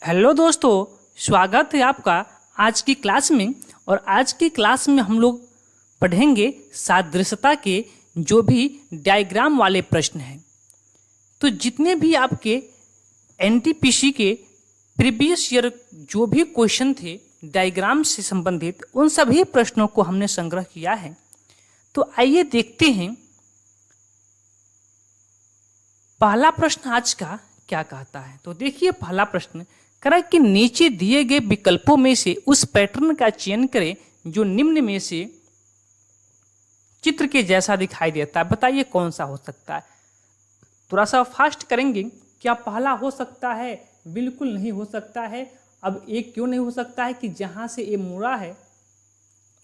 Hello दोस्तों, स्वागत है आपका आज की क्लास में। और आज की क्लास में हम लोग पढ़ेंगे सादृश्यता के जो भी डायग्राम वाले प्रश्न हैं। तो जितने भी आपके एनटीपीसी के प्रीवियस ईयर जो भी क्वेश्चन थे डायग्राम से संबंधित, उन सभी प्रश्नों को हमने संग्रह किया है। तो आइए देखते हैं पहला प्रश्न आज का क्या कहता है। तो देखिए, पहला प्रश्न कह रहा है कि नीचे दिए गए विकल्पों में से उस पैटर्न का चयन करें जो निम्न में से चित्र के जैसा दिखाई देता है। बताइए कौन सा हो सकता है। थोड़ा सा फास्ट करेंगे। क्या पहला हो सकता है? बिल्कुल नहीं हो सकता है। अब एक क्यों नहीं हो सकता है कि जहां से ये मुड़ा है,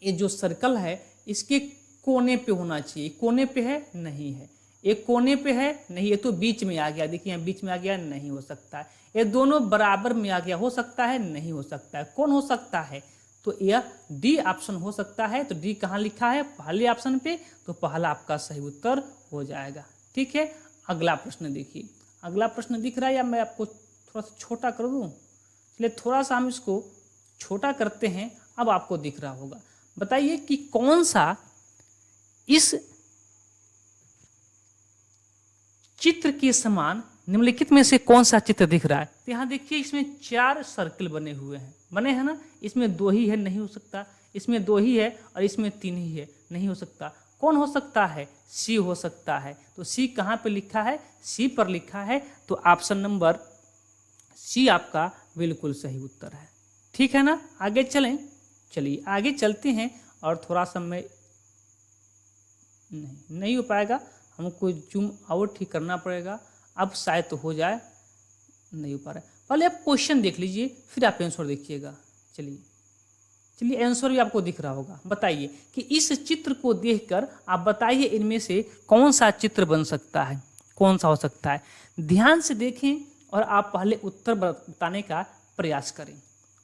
ये जो सर्कल है, इसके कोने पे होना चाहिए। कोने पे है? नहीं है। एक कोने पे है? नहीं। ये तो बीच में आ गया। देखिए यहाँ बीच में आ गया, नहीं हो सकता है। ये दोनों बराबर में आ गया, हो सकता है? नहीं हो सकता है। कौन हो सकता है? तो यह डी ऑप्शन हो सकता है। तो डी कहाँ लिखा है? पहले ऑप्शन पे। तो पहला आपका सही उत्तर हो जाएगा। ठीक है। अगला प्रश्न देखिए। अगला प्रश्न दिख रहा है या मैं आपको थोड़ा सा छोटा कर दूं? चलिए थोड़ा सा हम इसको छोटा करते हैं। अब आपको दिख रहा होगा। बताइए कि कौन सा इस चित्र के समान निम्नलिखित में से कौन सा चित्र दिख रहा है। तो यहाँ देखिए, इसमें 4 सर्कल बने हुए हैं। बने हैं ना। इसमें 2 ही है, नहीं हो सकता। इसमें 2 ही है और इसमें 3 ही है, नहीं हो सकता। कौन हो सकता है? सी हो सकता है। तो सी कहाँ पे लिखा है? सी पर लिखा है। तो ऑप्शन नंबर सी आपका बिल्कुल सही उत्तर है। ठीक है ना। आगे चलें। चलिए आगे चलते हैं। और थोड़ा सा मैं नहीं हो पाएगा, हमको जूम आउट ही करना पड़ेगा। अब शायद तो हो जाए, नहीं हो पा रहा है। पहले आप क्वेश्चन देख लीजिए, फिर आप आंसर देखिएगा। चलिए आंसर भी आपको दिख रहा होगा। बताइए कि इस चित्र को देखकर आप बताइए इनमें से कौन सा चित्र बन सकता है, कौन सा हो सकता है। ध्यान से देखें और आप पहले उत्तर बताने का प्रयास करें,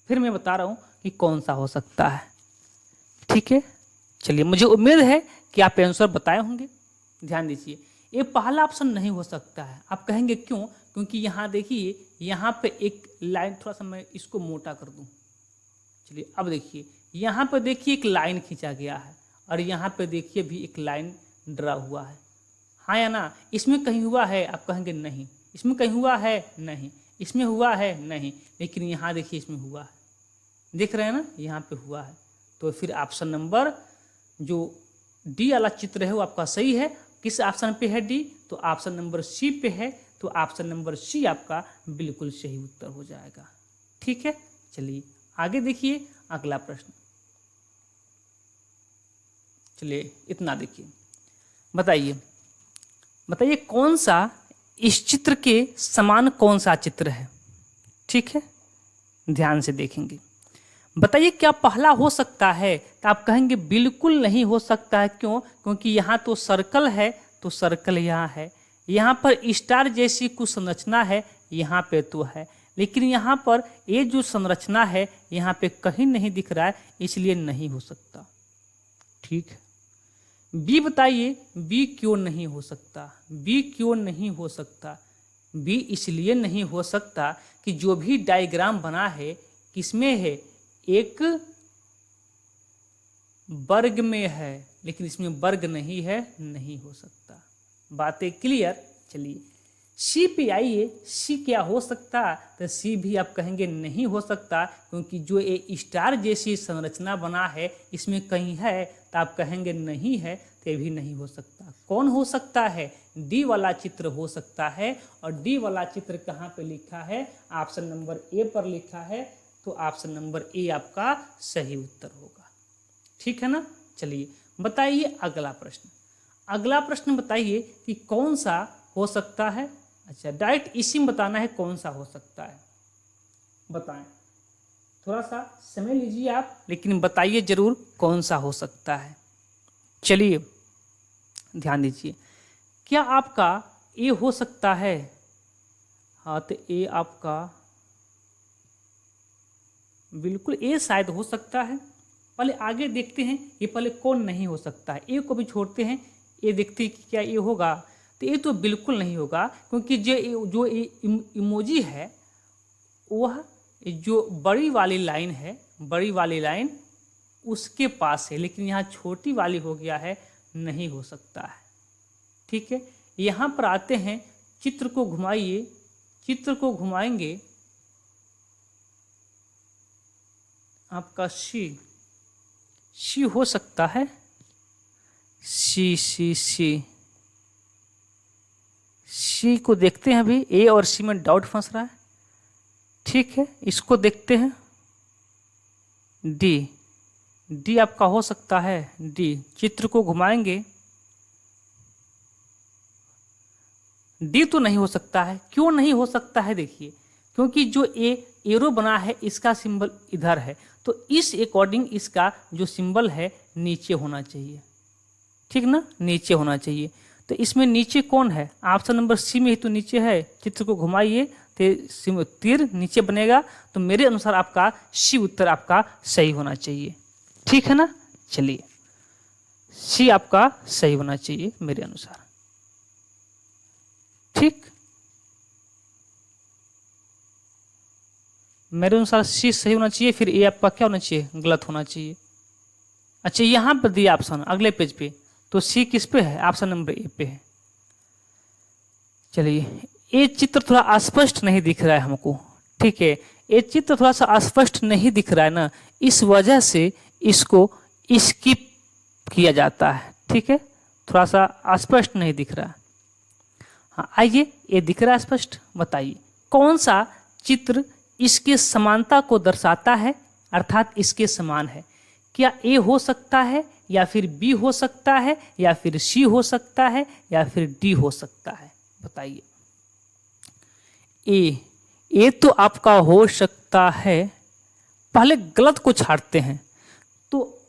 फिर मैं बता रहा हूँ कि कौन सा हो सकता है। ठीक है। चलिए, मुझे उम्मीद है कि आप आंसर बताए होंगे। ध्यान दीजिए, ये पहला ऑप्शन नहीं हो सकता है। आप कहेंगे क्यों? क्योंकि यहाँ देखिए, यहाँ पे एक लाइन, थोड़ा सा मैं इसको मोटा कर दूं। चलिए अब देखिए, यहाँ पे देखिए एक लाइन खींचा गया है और यहाँ पे देखिए भी एक लाइन ड्रा हुआ है। हाँ या ना? इसमें कहीं हुआ है? आप कहेंगे नहीं। इसमें कहीं हुआ है? नहीं। इसमें हुआ है? नहीं। लेकिन यहाँ देखिए इसमें हुआ है। देख रहे हैं ना, यहाँ पे हुआ है। तो फिर ऑप्शन नंबर जो डी वाला चित्र है वो आपका सही है। किस ऑप्शन पे है? डी। तो ऑप्शन नंबर सी पे है। तो ऑप्शन नंबर सी आपका बिल्कुल सही उत्तर हो जाएगा। ठीक है। चलिए आगे देखिए अगला प्रश्न। चलिए इतना देखिए। बताइए कौन सा इस चित्र के समान कौन सा चित्र है। ठीक है, ध्यान से देखेंगे। बताइए क्या पहला हो सकता है? तो आप कहेंगे बिल्कुल नहीं हो सकता है। क्यों? क्योंकि यहाँ तो सर्कल है, तो सर्कल यहाँ है। यहाँ पर स्टार जैसी कुछ संरचना है, यहाँ पे तो है। लेकिन यहाँ पर ये जो संरचना है यहाँ पे कहीं नहीं दिख रहा है, इसलिए नहीं हो सकता। ठीक है। बी बताइए, बी क्यों नहीं हो सकता? बी क्यों नहीं हो सकता? बी इसलिए नहीं हो सकता कि जो भी डायग्राम बना है किसमें है? एक वर्ग में है, लेकिन इसमें वर्ग नहीं है, नहीं हो सकता। बातें क्लियर। चलिए सी पे आइए। सी क्या हो सकता? तो सी भी आप कहेंगे नहीं हो सकता, क्योंकि जो ये स्टार जैसी संरचना बना है इसमें कहीं है। तो आप कहेंगे नहीं है, तो भी नहीं हो सकता। कौन हो सकता है? डी वाला चित्र हो सकता है। और डी वाला चित्र कहाँ पे लिखा है? ऑप्शन नंबर ए पर लिखा है। तो ऑप्शन नंबर ए आपका सही उत्तर होगा। ठीक है ना। चलिए बताइए अगला प्रश्न। अगला प्रश्न बताइए कि कौन सा हो सकता है। अच्छा, डायरेक्ट इसी में बताना है कौन सा हो सकता है। बताएं, थोड़ा सा समय लीजिए आप, लेकिन बताइए जरूर कौन सा हो सकता है। चलिए ध्यान दीजिए। क्या आपका ए हो सकता है? हाँ, तो ए आपका बिल्कुल ए शायद हो सकता है। पहले आगे देखते हैं ये पहले कौन नहीं हो सकता है। ए को भी छोड़ते हैं, ये देखते हैं कि क्या ये होगा। तो ये तो बिल्कुल नहीं होगा, क्योंकि जो इमोजी है वह जो बड़ी वाली लाइन है, बड़ी वाली लाइन उसके पास है, लेकिन यहाँ छोटी वाली हो गया है, नहीं हो सकता है। ठीक है, यहाँ पर आते हैं, चित्र को घुमाइए, चित्र को घुमाएंगे आपका सी हो सकता है, सी को देखते हैं। अभी ए और सी में डाउट फंस रहा है। ठीक है, इसको देखते हैं, डी आपका हो सकता है, डी। चित्र को घुमाएंगे, डी तो नहीं हो सकता है। क्यों नहीं हो सकता है? देखिए, क्योंकि जो एरो बना है इसका सिंबल इधर है, तो इस अकॉर्डिंग इसका जो सिंबल है नीचे होना चाहिए। ठीक ना, नीचे होना चाहिए। तो इसमें नीचे कौन है? ऑप्शन नंबर सी में ही तो नीचे है। चित्र को घुमाइए तो तीर नीचे बनेगा, तो मेरे अनुसार आपका सी उत्तर आपका सही होना चाहिए। ठीक है ना, चलिए सी आपका सही होना चाहिए मेरे अनुसार। ठीक, मेरे अनुसार सी सही होना चाहिए, फिर ए आपका क्या होना चाहिए? गलत होना चाहिए। अच्छा, यहां पर दिया ऑप्शन अगले पेज पे, तो सी किस पे है? ऑप्शन नंबर ए पे है। चलिए, ये चित्र थोड़ा अस्पष्ट नहीं दिख रहा है हमको। ठीक है, ये चित्र थोड़ा सा अस्पष्ट नहीं दिख रहा है ना, इस वजह से इसको स्किप किया जाता है। ठीक है, थोड़ा सा अस्पष्ट नहीं दिख रहा है। हाँ, आइए, ये दिख रहा है स्पष्ट? बताइए कौन सा चित्र इसके समानता को दर्शाता है, अर्थात इसके समान है? क्या ए हो सकता है, या फिर बी हो सकता है, या फिर सी हो सकता है, या फिर डी हो सकता है? बताइए। ए तो आपका हो सकता है, पहले गलत को छाड़ते हैं। तो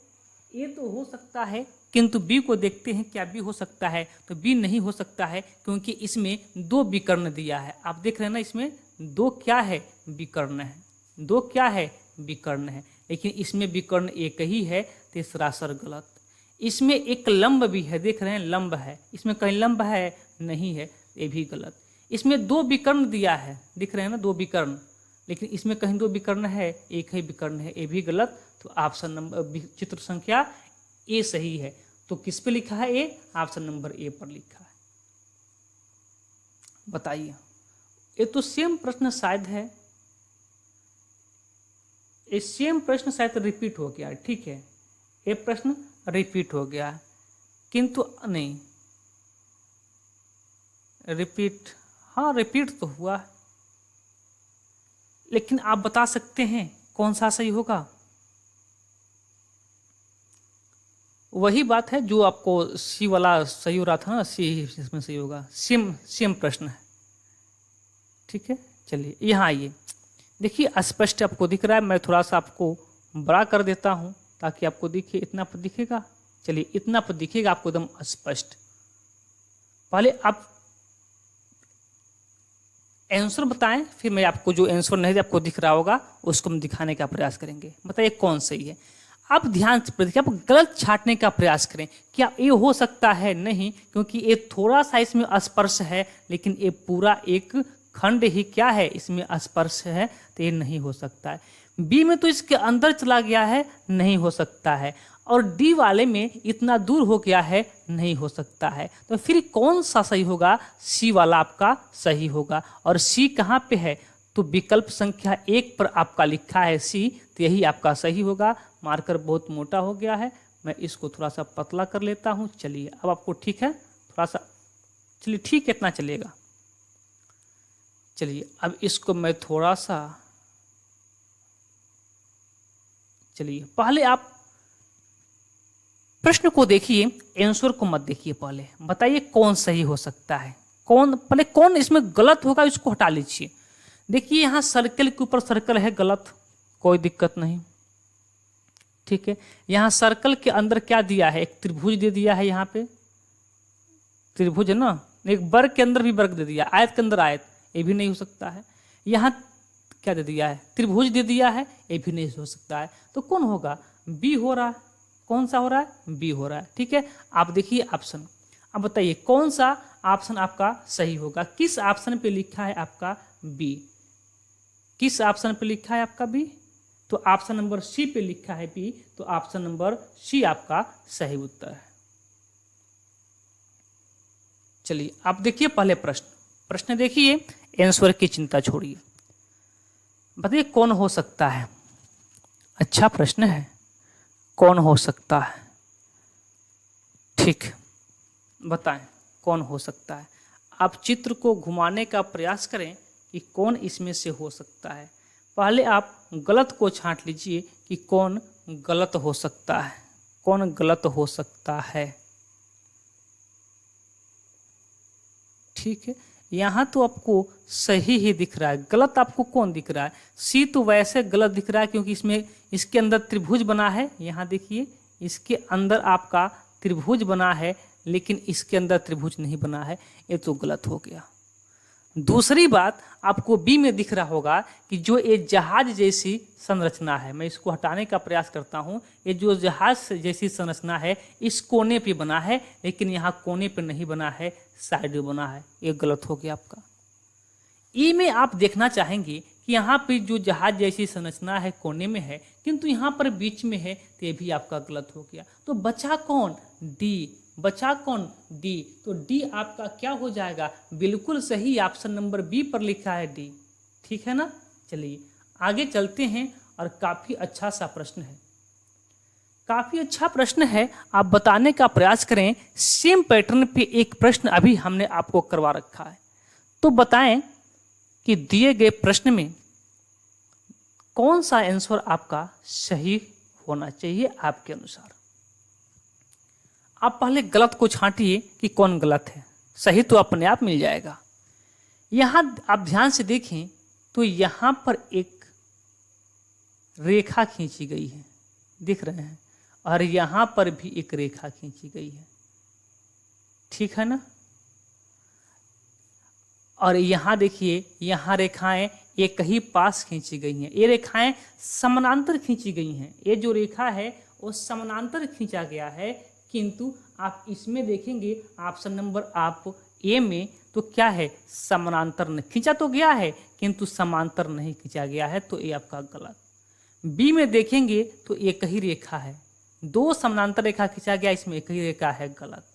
ए तो हो सकता है, किंतु बी को देखते हैं, क्या बी हो सकता है? तो बी नहीं हो सकता है, क्योंकि इसमें दो विकर्ण दिया है। आप देख रहे हैं ना, इसमें दो क्या है? विकर्ण है। दो क्या है? विकर्ण है। लेकिन इसमें विकर्ण एक ही है, तो सरासर गलत। इसमें एक लंब भी है, देख रहे हैं, लंब है। इसमें कहीं लंब है? नहीं है, ये भी गलत। इसमें दो विकर्ण दिया है, दिख रहे हैं ना, दो विकर्ण, लेकिन इसमें कहीं दो विकर्ण है? एक ही विकर्ण है, ये भी गलत। तो ऑप्शन नंबर, चित्र संख्या ए सही है। तो किस पे लिखा है ए? ऑप्शन नंबर ए पर लिखा है। बताइए, ये तो सेम प्रश्न शायद है, ये सेम प्रश्न शायद रिपीट हो गया। ठीक है, ये प्रश्न रिपीट हो गया, किंतु नहीं रिपीट, हाँ रिपीट तो हुआ, लेकिन आप बता सकते हैं कौन सा सही होगा? वही बात है जो आपको सी वाला सही हो रहा था ना, सी इसमें सही होगा। सेम प्रश्न है। ठीक है, चलिए यहाँ आइए, देखिए स्पष्ट आपको दिख रहा है। मैं थोड़ा सा आपको बड़ा कर देता हूँ ताकि आपको दिखे। इतना पर दिखेगा? चलिए, इतना पर दिखेगा आपको एकदम स्पष्ट। पहले आप आंसर बताएं, फिर मैं आपको जो आंसर नहीं आपको दिख रहा होगा उसको हम दिखाने का प्रयास करेंगे। बताइए कौन सही है। आप ध्यान से देखिए, आप गलत छांटने का प्रयास करें। क्या ये हो सकता है? नहीं, क्योंकि ये थोड़ा सा इसमें स्पर्श है, लेकिन ये पूरा एक खंड ही क्या है, इसमें स्पर्श है, तो ये नहीं हो सकता है। बी में तो इसके अंदर चला गया है, नहीं हो सकता है। और डी वाले में इतना दूर हो गया है, नहीं हो सकता है। तो फिर कौन सा सही होगा? सी वाला आपका सही होगा। और सी कहाँ पे है? तो विकल्प संख्या 1 पर आपका लिखा है सी, तो यही आपका सही होगा। मार्कर बहुत मोटा हो गया है, मैं इसको थोड़ा सा पतला कर लेता हूँ। चलिए, अब आपको ठीक है थोड़ा सा, चलिए ठीक है, इतना चलेगा। चलिए, अब इसको मैं थोड़ा सा, चलिए पहले आप प्रश्न को देखिए, आंसर को मत देखिए। पहले बताइए कौन सही हो सकता है, पहले कौन इसमें गलत होगा, इसको हटा लीजिए। देखिए, यहाँ सर्कल के ऊपर सर्कल है, गलत, कोई दिक्कत नहीं। ठीक है, यहाँ सर्कल के अंदर क्या दिया है? एक त्रिभुज दे दिया है। यहाँ पे त्रिभुज है ना, एक वर्ग के अंदर भी वर्ग दे दिया, आयत के अंदर आयत, ये भी नहीं हो सकता है। यहाँ क्या दे दिया है? त्रिभुज दे दिया है, ये भी नहीं हो सकता है। तो कौन होगा? बी हो रहा है। कौन सा हो रहा है? बी हो रहा है। ठीक है, आप देखिए ऑप्शन, अब बताइए कौन सा ऑप्शन आपका सही होगा? किस ऑप्शन पे लिखा है आपका बी? किस ऑप्शन पे लिखा है आपका बी? तो ऑप्शन नंबर सी पे लिखा है बी, तो ऑप्शन नंबर सी आपका सही उत्तर है। चलिए आप देखिए पहले प्रश्न देखिए, आंसर की चिंता छोड़िए, बताइए कौन हो सकता है। अच्छा प्रश्न है, कौन हो सकता है? ठीक, बताएं कौन हो सकता है। आप चित्र को घुमाने का प्रयास करें कि कौन इसमें से हो सकता है। पहले आप गलत को छांट लीजिए कि कौन गलत हो सकता है, कौन गलत हो सकता है। ठीक है, यहाँ तो आपको सही ही दिख रहा है, गलत आपको कौन दिख रहा है? सी तो वैसे गलत दिख रहा है क्योंकि इसमें इसके अंदर त्रिभुज बना है। यहाँ देखिए इसके अंदर आपका त्रिभुज बना है, लेकिन इसके अंदर त्रिभुज नहीं बना है, ये तो गलत हो गया। दूसरी बात, आपको बी में दिख रहा होगा कि जो ये जहाज जैसी संरचना है, मैं इसको हटाने का प्रयास करता हूँ, ये जो जहाज जैसी संरचना है इस कोने पे बना है, लेकिन यहाँ कोने पे नहीं बना है, साइड में बना है, ये गलत हो गया आपका। ई में आप देखना चाहेंगे कि यहाँ पे जो जहाज जैसी संरचना है कोने में है, किंतु यहाँ पर बीच में है, तो ये भी आपका गलत हो गया। तो बचा कौन? डी। बचा कौन? डी। तो डी आपका क्या हो जाएगा? बिल्कुल सही, ऑप्शन नंबर बी पर लिखा है डी। ठीक है ना? चलिए आगे चलते हैं, और काफी अच्छा सा प्रश्न है, काफी अच्छा प्रश्न है। आप बताने का प्रयास करें। सेम पैटर्न पे एक प्रश्न अभी हमने आपको करवा रखा है, तो बताएं कि दिए गए प्रश्न में कौन सा आंसर आपका सही होना चाहिए आपके अनुसार। आप पहले गलत को छांटिए कि कौन गलत है, सही तो अपने आप मिल जाएगा। यहां आप ध्यान से देखें तो यहां पर एक रेखा खींची गई है, दिख रहे हैं, और यहां पर भी एक रेखा खींची गई है। ठीक है ना? और यहाँ देखिए, यहाँ रेखाएं एक ही पास खींची गई हैं। ये रेखाएं समानांतर खींची गई हैं। ये जो रेखा है वो समानांतर खींचा गया है, किंतु आप इसमें देखेंगे ऑप्शन नंबर आप ए में, तो क्या है? समानांतर नहीं खींचा तो गया है, किंतु समांतर नहीं खींचा गया है, तो ये आपका गलत। बी में देखेंगे तो एक ही रेखा है, दो समानांतर रेखा खींचा गया, इसमें एक ही रेखा है, गलत।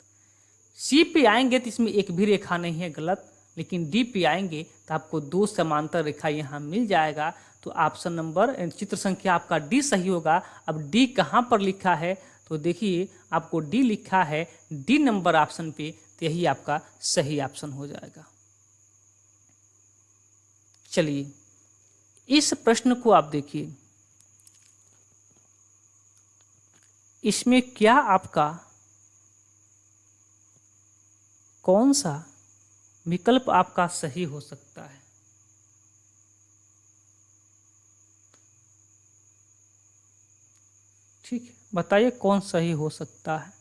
सी पे आएंगे तो इसमें एक भी रेखा नहीं है, गलत। लेकिन डी पे आएंगे तो आपको दो समांतर रेखा यहाँ मिल जाएगा, तो ऑप्शन नंबर चित्र संख्या आपका डी सही होगा। अब डी कहाँ पर लिखा है? तो देखिए आपको डी लिखा है डी नंबर ऑप्शन पे, तो यही आपका सही ऑप्शन हो जाएगा। चलिए इस प्रश्न को आप देखिए, इसमें क्या आपका कौन सा विकल्प आपका सही हो सकता है? ठीक है, बताइए कौन सही हो सकता है।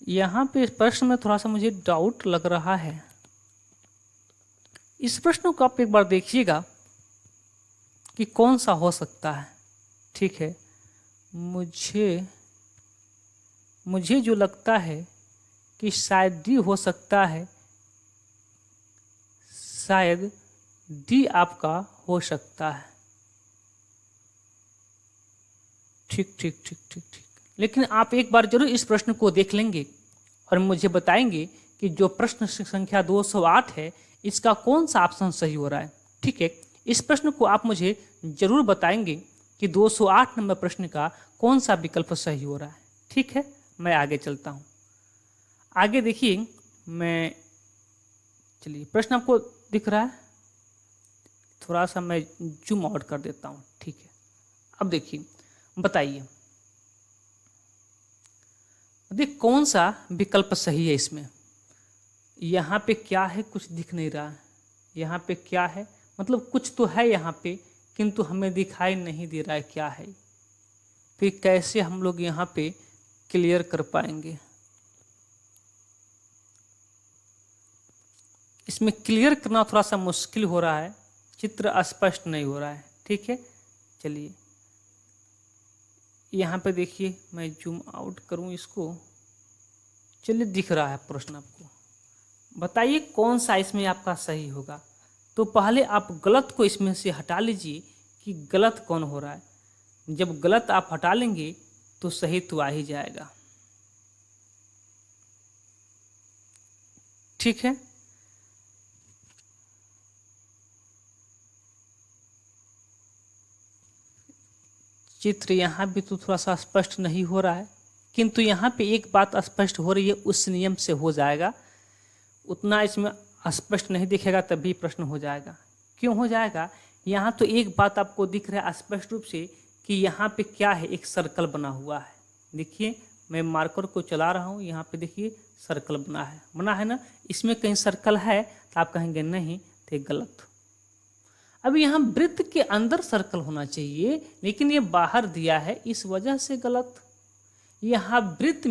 यहाँ पे इस प्रश्न में थोड़ा सा मुझे डाउट लग रहा है। इस प्रश्न को आप एक बार देखिएगा कि कौन सा हो सकता है। ठीक है, मुझे जो लगता है कि शायद डी हो सकता है, शायद डी आपका हो सकता है। ठीक ठीक ठीक ठीक ठीक, लेकिन आप एक बार जरूर इस प्रश्न को देख लेंगे और मुझे बताएंगे कि जो प्रश्न संख्या 208 है, इसका कौन सा ऑप्शन सही हो रहा है। ठीक है, इस प्रश्न को आप मुझे जरूर बताएंगे कि 208 नंबर प्रश्न का कौन सा विकल्प सही हो रहा है। ठीक है, मैं आगे चलता हूँ। आगे देखिए, मैं चलिए प्रश्न आपको दिख रहा है, थोड़ा सा मैं जूम आउट कर देता हूँ। ठीक है, अब देखिए बताइए कौन सा विकल्प सही है इसमें। यहाँ पे क्या है, कुछ दिख नहीं रहा है। यहाँ पे क्या है, मतलब कुछ तो है यहाँ पे, किंतु हमें दिखाई नहीं दे रहा है क्या है। फिर कैसे हम लोग यहाँ पे क्लियर कर पाएंगे? इसमें क्लियर करना थोड़ा सा मुश्किल हो रहा है, चित्र स्पष्ट नहीं हो रहा है। ठीक है, चलिए यहाँ पे देखिए, मैं जूम आउट करूँ इसको। चलिए दिख रहा है प्रश्न आपको, बताइए कौन सा इसमें आपका सही होगा। तो पहले आप गलत को इसमें से हटा लीजिए कि गलत कौन हो रहा है। जब गलत आप हटा लेंगे तो सही तो आ ही जाएगा। ठीक है, चित्र यहाँ भी तो थोड़ा सा स्पष्ट नहीं हो रहा है, किंतु यहाँ पे एक बात स्पष्ट हो रही है, उस नियम से हो जाएगा। उतना इसमें स्पष्ट नहीं दिखेगा तब भी प्रश्न हो जाएगा। क्यों हो जाएगा? यहाँ तो एक बात आपको दिख रहा है स्पष्ट रूप से कि यहाँ पे क्या है, एक सर्कल बना हुआ है। देखिए मैं मार्कर को चला रहा हूँ, यहाँ पे देखिए सर्कल बना है ना। इसमें कहीं सर्कल है तो आप कहेंगे नहीं, तो गलत। अब यहाँ वृत्त के अंदर सर्कल होना चाहिए, लेकिन ये बाहर दिया है, इस वजह से गलत। यहाँ वृत्त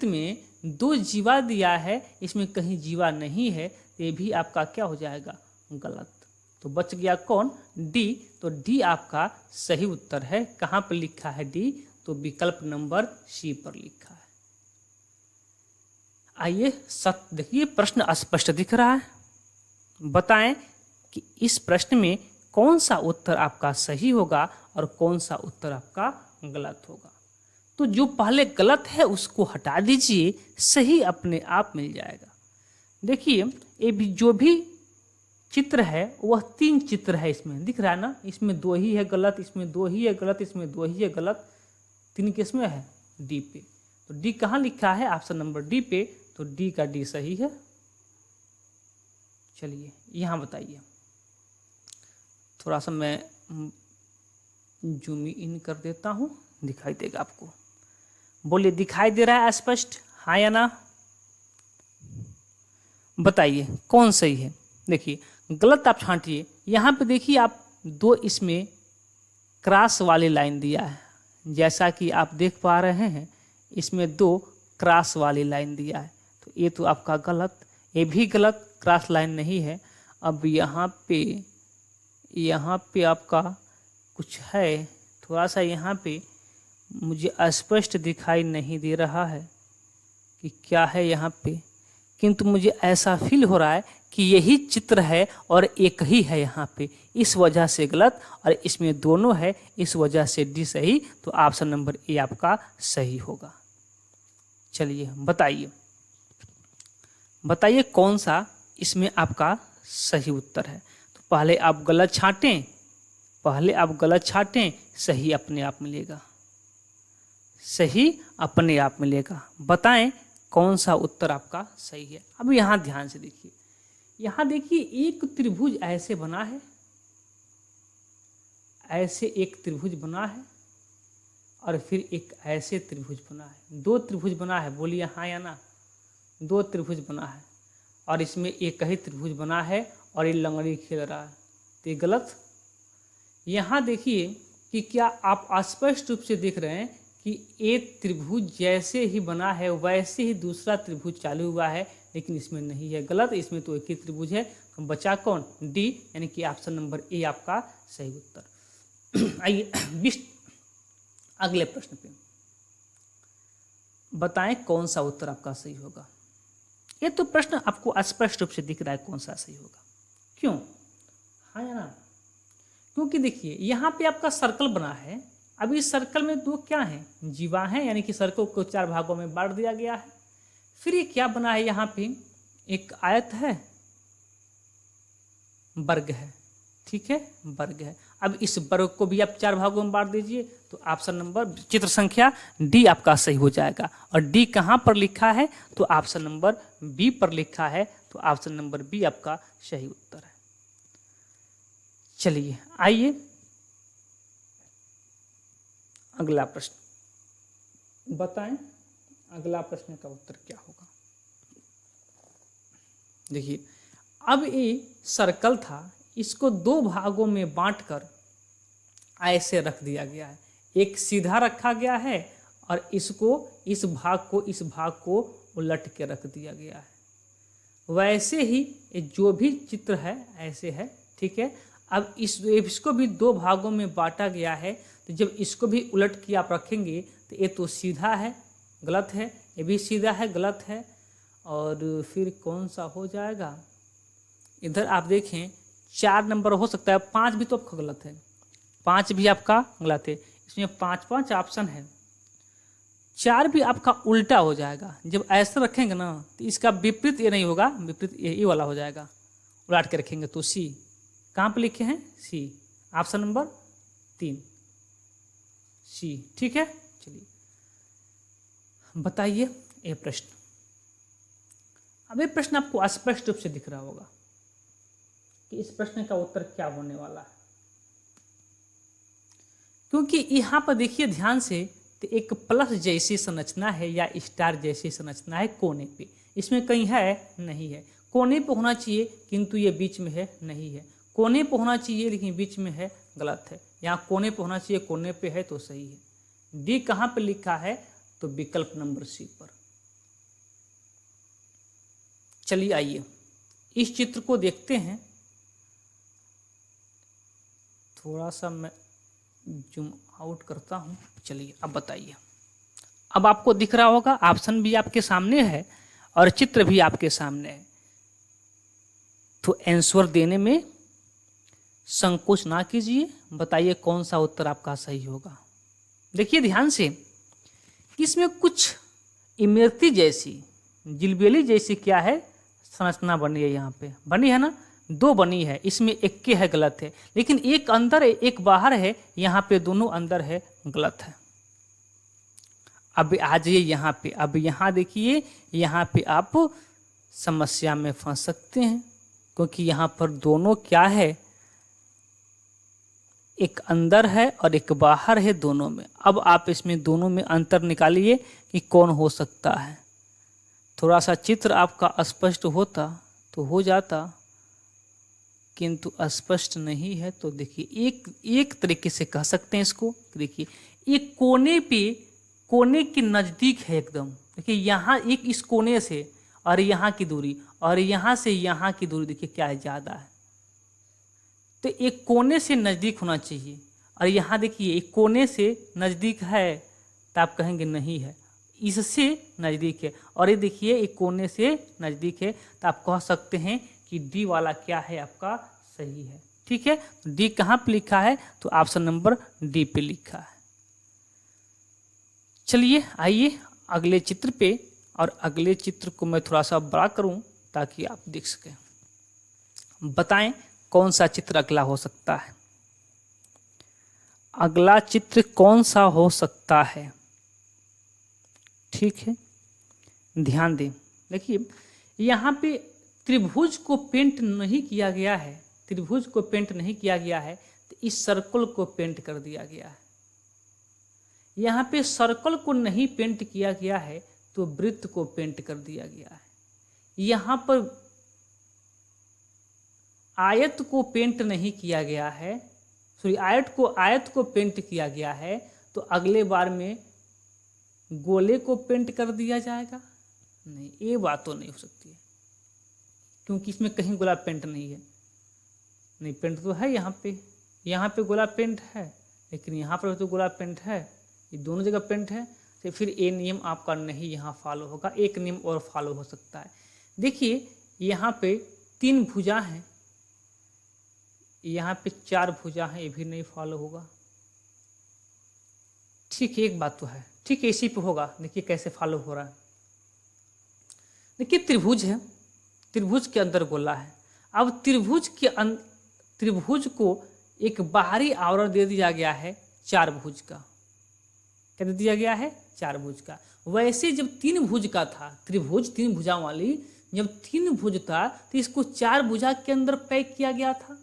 में 2 जीवा दिया है, इसमें कहीं जीवा नहीं है, तो ये भी आपका क्या हो जाएगा, गलत। तो बच गया कौन, डी। तो डी आपका सही उत्तर है। कहाँ पर लिखा है डी? तो विकल्प नंबर सी पर लिखा है। आइए देखिए प्रश्न स्पष्ट दिख रहा है। बताएं कि इस प्रश्न में कौन सा उत्तर आपका सही होगा और कौन सा उत्तर आपका गलत होगा। तो जो पहले गलत है उसको हटा दीजिए, सही अपने आप मिल जाएगा। देखिए ये भी जो भी चित्र है वह 3 चित्र है, इसमें दिख रहा है ना। इसमें 2 ही है गलत, इसमें 2 ही है गलत, इसमें 2 ही है गलत। 3 किस में है? डी पे। तो डी कहाँ लिखा है? ऑप्शन नंबर डी पे। तो डी का डी सही है। चलिए यहाँ बताइए, थोड़ा सा मैं जूम इन कर देता हूँ, दिखाई देगा आपको। बोलिए दिखाई दे रहा है स्पष्ट, हाँ या ना? बताइए कौन सही है। देखिए गलत आप छांटिए। यहाँ पे देखिए आप 2 इसमें क्रॉस वाली लाइन दिया है, जैसा कि आप देख पा रहे हैं इसमें 2 क्रॉस वाली लाइन दिया है। तो ये तो आपका गलत, ये भी गलत, क्रॉस लाइन नहीं है। अब यहाँ पे आपका कुछ है, थोड़ा सा यहाँ पे मुझे स्पष्ट दिखाई नहीं दे रहा है कि क्या है यहाँ पे, किंतु मुझे ऐसा फील हो रहा है कि यही चित्र है और एक ही है यहाँ पे, इस वजह से गलत। और इसमें दोनों है, इस वजह से डी सही। तो ऑप्शन नंबर ए आपका सही होगा। चलिए बताइए कौन सा इसमें आपका सही उत्तर है। तो पहले आप गलत छांटें, सही अपने आप मिलेगा, सही अपने आप मिलेगा। बताएं कौन सा उत्तर आपका सही है। अब यहाँ ध्यान से देखिए, यहाँ देखिए एक त्रिभुज ऐसे बना है, ऐसे एक त्रिभुज बना है, और फिर एक ऐसे त्रिभुज बना है। 2 त्रिभुज बना है, बोलिए हाँ या ना? 2 त्रिभुज बना है, और इसमें एक ही त्रिभुज बना है और ये लंगड़ी खेल रहा है, तो ये गलत। यहाँ देखिए कि क्या आप स्पष्ट रूप से देख रहे हैं कि एक त्रिभुज जैसे ही बना है वैसे ही दूसरा त्रिभुज चालू हुआ है, लेकिन इसमें नहीं है, गलत। इसमें तो एक ही त्रिभुज है। तो बचा कौन? डी, यानी कि ऑप्शन नंबर ए आपका सही उत्तर। आइए अगले प्रश्न पे बताएं कौन सा उत्तर आपका सही होगा। ये तो प्रश्न आपको स्पष्ट रूप से दिख रहा है कौन सा सही होगा। क्यों? हाँ या ना? क्योंकि देखिए यहाँ पे आपका सर्कल बना है। अब इस सर्कल में 2 क्या हैं? जीवा हैं, यानी कि सर्कल को 4 भागों में बांट दिया गया है। फिर ये क्या बना है? यहाँ पे एक आयत है, वर्ग है, ठीक है, वर्ग है। अब इस वर्ग को भी आप 4 भागों में बांट दीजिए, तो ऑप्शन नंबर चित्र संख्या डी आपका सही हो जाएगा। और डी कहाँ पर लिखा है? तो ऑप्शन नंबर बी पर लिखा है। तो ऑप्शन नंबर बी आपका सही उत्तर है। चलिए आइए अगला प्रश्न बताएं, अगला प्रश्न का उत्तर क्या होगा। देखिए अब ये सर्कल था, इसको 2 भागों में बांटकर ऐसे रख दिया गया है। एक सीधा रखा गया है और इसको इस भाग को उलट के रख दिया गया है। वैसे ही ये जो भी चित्र है ऐसे है, ठीक है। अब इसको भी 2 भागों में बांटा गया है, तो जब इसको भी उलट के आप रखेंगे तो ये तो सीधा है, गलत है, ये भी सीधा है, गलत है। और फिर कौन सा हो जाएगा? इधर आप देखें 4 नंबर हो सकता है, 5 भी तो आपका गलत है, 5 भी आपका गलत है। इसमें 5 ऑप्शन है, 4 भी आपका उल्टा हो जाएगा। जब ऐसे रखेंगे ना तो इसका विपरीत ये नहीं होगा, विपरीत ये वाला हो जाएगा, उलट के रखेंगे तो सी। कहाँ पे लिखे हैं? सी, ऑप्शन नंबर 3 सी। ठीक है, चलिए बताइए ये प्रश्न। अब ये प्रश्न आपको स्पष्ट रूप से दिख रहा होगा कि इस प्रश्न का उत्तर क्या होने वाला है, क्योंकि यहाँ पर देखिए ध्यान से, तो एक प्लस जैसी संरचना है या स्टार जैसी संरचना है कोने पे, इसमें कहीं है नहीं है। कोने पे होना चाहिए किंतु ये बीच में है, नहीं है। कोने पे होना चाहिए लेकिन बीच में है, गलत है। यहाँ कोने पे होना चाहिए, कोने पे है तो सही है। डी कहाँ पे लिखा है? तो विकल्प नंबर सी पर। चलिए आइए इस चित्र को देखते हैं, थोड़ा सा मैं जूम आउट करता हूं। चलिए अब बताइए। अब आपको दिख रहा होगा, ऑप्शन भी आपके सामने है और चित्र भी आपके सामने है, तो आंसर देने में संकोच ना कीजिए। बताइए कौन सा उत्तर आपका सही होगा। देखिए ध्यान से, इसमें कुछ इमरती जैसी, जिलबेली जैसी क्या है संरचना बनी है, यहाँ पे बनी है ना, 2 बनी है, इसमें एक के है गलत है, लेकिन एक अंदर है एक बाहर है, यहाँ पे दोनों अंदर है, गलत है। अब आ जाइए यहाँ पे। अब यहाँ देखिए, यहाँ पे आप समस्या में फंस सकते हैं, क्योंकि यहाँ पर दोनों क्या है, एक अंदर है और एक बाहर है दोनों में। अब आप इसमें दोनों में अंतर निकालिए कि कौन हो सकता है। थोड़ा सा चित्र आपका स्पष्ट होता तो हो जाता, किंतु स्पष्ट नहीं है। तो देखिए एक तरीके से कह सकते हैं इसको, देखिए एक कोने पे, कोने के नज़दीक है एकदम। देखिए यहाँ एक इस कोने से और यहाँ की दूरी और यहाँ से यहाँ की दूरी देखिए क्या है, ज़्यादा है। तो एक कोने से नज़दीक होना चाहिए, और यहाँ देखिए एक कोने से नज़दीक है तो आप कहेंगे नहीं है, इससे नज़दीक है। और ये देखिए एक कोने से नज़दीक है, तो आप कह सकते हैं कि डी वाला क्या है आपका सही है। ठीक है, डी कहाँ पे लिखा है? तो ऑप्शन नंबर डी पे लिखा है। चलिए आइए अगले चित्र पे, और अगले चित्र को मैं थोड़ा सा बड़ा करूं ताकि आप देख सकें। बताएं कौन सा चित्र अगला हो सकता है। अगला चित्र कौन सा हो सकता है? ठीक है, ध्यान दें। देखिए यहाँ पे त्रिभुज को पेंट नहीं किया गया है, त्रिभुज को पेंट नहीं किया गया है, तो इस सर्कल को पेंट कर दिया गया है। यहाँ पे सर्कल को नहीं पेंट किया गया है तो वृत्त को पेंट कर दिया गया है। यहाँ पर आयत को पेंट नहीं किया गया है, सॉरी आयत को पेंट किया गया है, तो अगले बार में गोले को पेंट कर दिया जाएगा? नहीं, ये बात तो नहीं हो सकती है, क्योंकि इसमें कहीं गोला पेंट नहीं है। नहीं, पेंट तो है यहाँ पे गोला पेंट है, लेकिन यहाँ पर तो गोला पेंट है, ये दोनों जगह पेंट है। तो फिर ये नियम आपका नहीं यहाँ फॉलो होगा, एक नियम और फॉलो हो सकता है। देखिए यहाँ पे 3 भुजा हैं, यहाँ पे 4 भुजा हैं, ये भी नहीं फॉलो होगा। ठीक है, एक बात तो है, ठीक है इसी पे होगा। देखिए कैसे फॉलो हो रहा है। देखिए त्रिभुज है, त्रिभुज के अंदर गोला है। अब त्रिभुज को एक बाहरी आवरण दे दिया गया है 4 भुज का। क्या दे दिया गया है? 4 भुज का। वैसे जब 3 भुज का था त्रिभुज, 3 भुजा वाली, जब 3 भुज था तो इसको 4 भुजा के अंदर पैक किया गया था।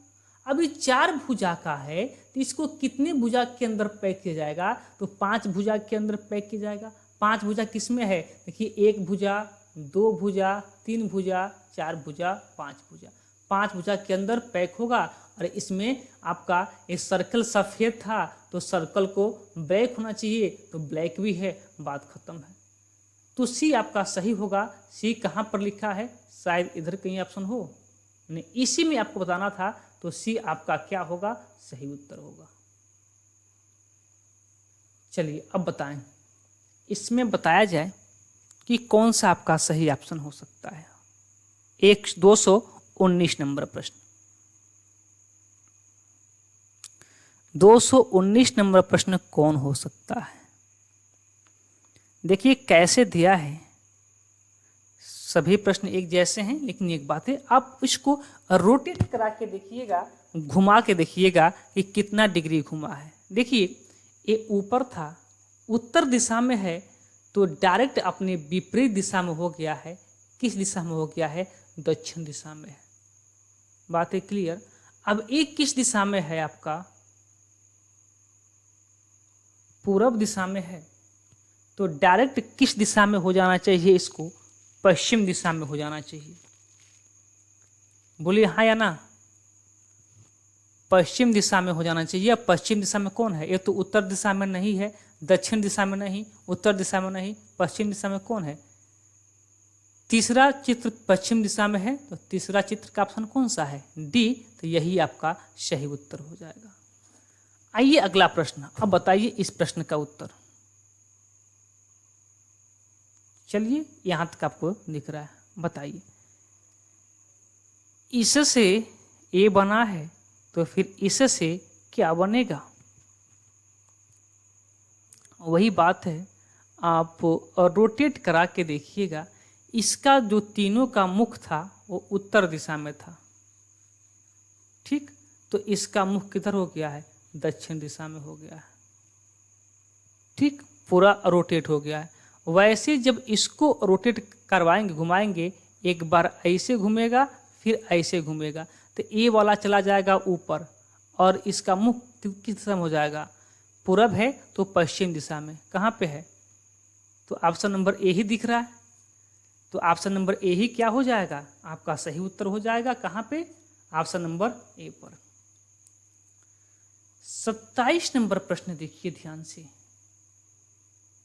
अब ये 4 भुजा का है तो इसको कितने भुजा के अंदर पैक किया जाएगा? तो 5 भुजा के अंदर पैक किया जाएगा। 5 भुजा किस में है? देखिए 1 भुजा, 2 भुजा, 3 भुजा, 4 भुजा, 5 भुजा। 5 भुजा के अंदर पैक होगा। और इसमें आपका एक सर्कल सफ़ेद था तो सर्कल को ब्लैक होना चाहिए, तो ब्लैक भी है, बात खत्म है। तो सी आपका सही होगा। सी कहाँ पर लिखा है? शायद इधर कहीं ऑप्शन हो, नहीं इसी में आपको बताना था। तो सी आपका क्या होगा? सही उत्तर होगा। चलिए अब बताएं, इसमें बताया जाए कि कौन सा आपका सही ऑप्शन हो सकता है। 200 219 नंबर प्रश्न। 219 नंबर प्रश्न कौन हो सकता है? देखिए कैसे दिया है, सभी प्रश्न एक जैसे हैं, लेकिन एक बात है, आप इसको रोटेट करा के देखिएगा, घुमा के देखिएगा कि कितना डिग्री घुमा है। देखिए ये ऊपर था, उत्तर दिशा में है, तो डायरेक्ट अपने विपरीत दिशा में हो गया है। किस दिशा में हो गया है? दक्षिण दिशा में है। बात है क्लियर? अब एक किस दिशा में है? आपका पूरब दिशा में है, तो डायरेक्ट किस दिशा में हो जाना चाहिए? इसको पश्चिम दिशा में हो जाना चाहिए। बोलिए हाँ या ना? पश्चिम दिशा में हो जाना चाहिए। अब पश्चिम दिशा में कौन है? ये तो उत्तर दिशा में नहीं है, दक्षिण दिशा में नहीं, उत्तर दिशा में नहीं, पश्चिम दिशा में कौन है? तीसरा चित्र पश्चिम दिशा में है, तो तीसरा चित्र का ऑप्शन कौन सा है? डी। तो यही आपका सही उत्तर हो जाएगा। आइए अगला प्रश्न। अब बताइए इस प्रश्न का उत्तर। चलिए यहां तक आपको दिख रहा है, बताइए। इससे ए बना है, तो फिर इससे क्या बनेगा? वही बात है, आप रोटेट करा के देखिएगा। इसका जो तीनों का मुख था वो उत्तर दिशा में था, ठीक, तो इसका मुख किधर हो गया है? दक्षिण दिशा में हो गया है, ठीक, पूरा रोटेट हो गया है। वैसे जब इसको रोटेट करवाएंगे, घुमाएंगे, एक बार ऐसे घूमेगा, फिर ऐसे घूमेगा, तो ए वाला चला जाएगा ऊपर, और इसका मुख किस दिशा में हो जाएगा? पूरब है तो पश्चिम दिशा में। कहाँ पे है? तो ऑप्शन नंबर ए ही दिख रहा है, तो ऑप्शन नंबर ए ही क्या हो जाएगा? आपका सही उत्तर हो जाएगा। कहाँ पे? ऑप्शन नंबर ए पर। 27 नंबर प्रश्न देखिए ध्यान से।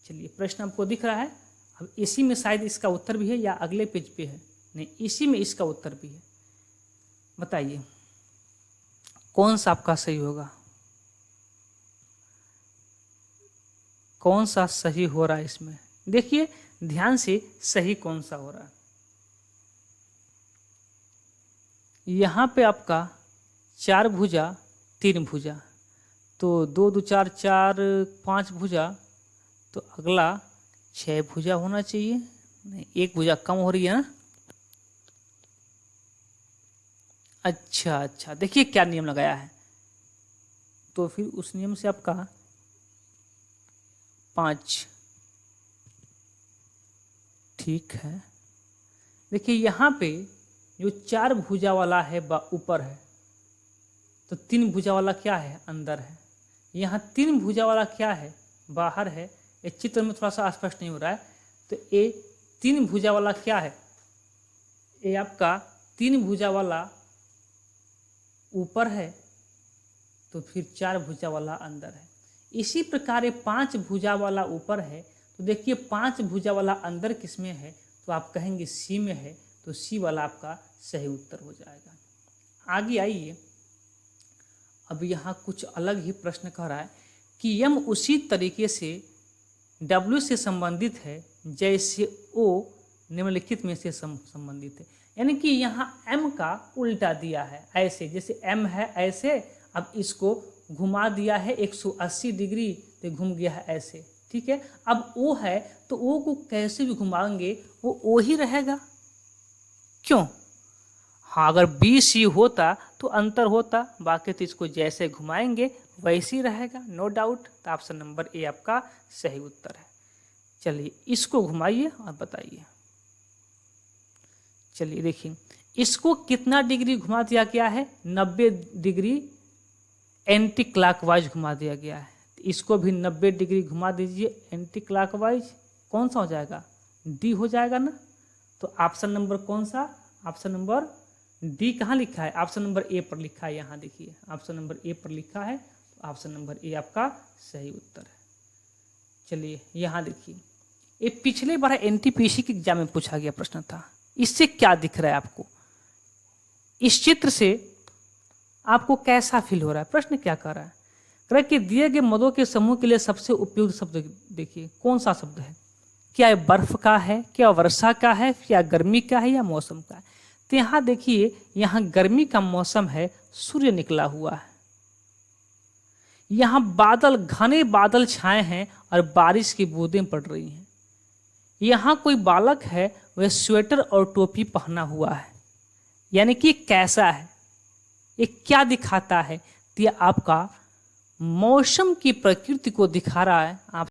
चलिए प्रश्न आपको दिख रहा है। अब इसी में शायद इसका उत्तर भी है, या अगले पेज पे है? नहीं, इसी में इसका उत्तर भी है। बताइए कौन सा आपका सही होगा? कौन सा सही हो रहा है इसमें? देखिए ध्यान से, सही कौन सा हो रहा है। यहां पे आपका 4 भुजा 3 भुजा, तो 2 2 4 4 5 भुजा, तो अगला 6 भुजा होना चाहिए। नहीं, 1 भुजा कम हो रही है ना। अच्छा, देखिए क्या नियम लगाया है, तो फिर उस नियम से आपका 5, ठीक है। देखिए यहाँ पे जो 4 भुजा वाला है ऊपर है, तो 3 भुजा वाला क्या है? अंदर है। यहाँ 3 भुजा वाला क्या है? बाहर है। ये चित्र में थोड़ा सा स्पष्ट नहीं हो रहा है, तो ये 3 भुजा वाला क्या है? ये आपका 3 भुजा वाला ऊपर है, तो फिर 4 भुजा वाला अंदर है। इसी प्रकार ये 5 भुजा वाला ऊपर है, तो देखिए 5 भुजा वाला अंदर किसमें है? तो आप कहेंगे सी में है, तो सी वाला आपका सही उत्तर हो जाएगा। आगे आइए, अब यहाँ कुछ अलग ही प्रश्न कह रहा है कि यम उसी तरीके से W से संबंधित है जैसे O निम्नलिखित में से संबंधित है। यानी कि यहाँ M का उल्टा दिया है, ऐसे जैसे M है ऐसे, अब इसको घुमा दिया है 180 डिग्री, तो घूम गया है ऐसे, ठीक है। अब O है, तो O को कैसे भी घुमाएंगे वो O ही रहेगा। क्यों? हाँ, अगर BC होता तो अंतर होता, बाकी तो इसको जैसे घुमाएंगे वैसे ही रहेगा, नो डाउट। तो ऑप्शन नंबर ए आपका सही उत्तर है। चलिए इसको घुमाइए और बताइए। चलिए देखिए, इसको कितना डिग्री घुमा दिया गया है? 90 डिग्री एंटी क्लॉकवाइज घुमा दिया गया है। इसको भी 90 डिग्री घुमा दीजिए एंटी क्लॉकवाइज, कौन सा हो जाएगा? डी हो जाएगा ना। तो ऑप्शन नंबर कौन सा? ऑप्शन नंबर डी कहाँ लिखा है? ऑप्शन नंबर ए पर लिखा है, यहाँ देखिए ऑप्शन नंबर ए पर लिखा है, तो ऑप्शन नंबर ए आपका सही उत्तर है। चलिए यहाँ देखिए, ये पिछले बार NTPC के एग्जाम में पूछा गया प्रश्न था। इससे क्या दिख रहा है आपको? इस चित्र से आपको कैसा फील हो रहा है? प्रश्न क्या कर रहा है? कह रहा है कि दिए गए मदों के समूह के लिए सबसे उपयुक्त शब्द देखिए कौन सा शब्द है। क्या ये बर्फ का है, क्या वर्षा का है, क्या गर्मी का है, या मौसम का है? तो यहाँ देखिए, यहाँ गर्मी का मौसम है, सूर्य निकला हुआ है, यहाँ बादल, घने बादल छाए हैं और बारिश की बूंदें पड़ रही हैं। यहाँ कोई बालक है, वह स्वेटर और टोपी पहना हुआ है। यानी कि कैसा है, ये क्या दिखाता है? तो ये आपका मौसम की प्रकृति को दिखा रहा है। आप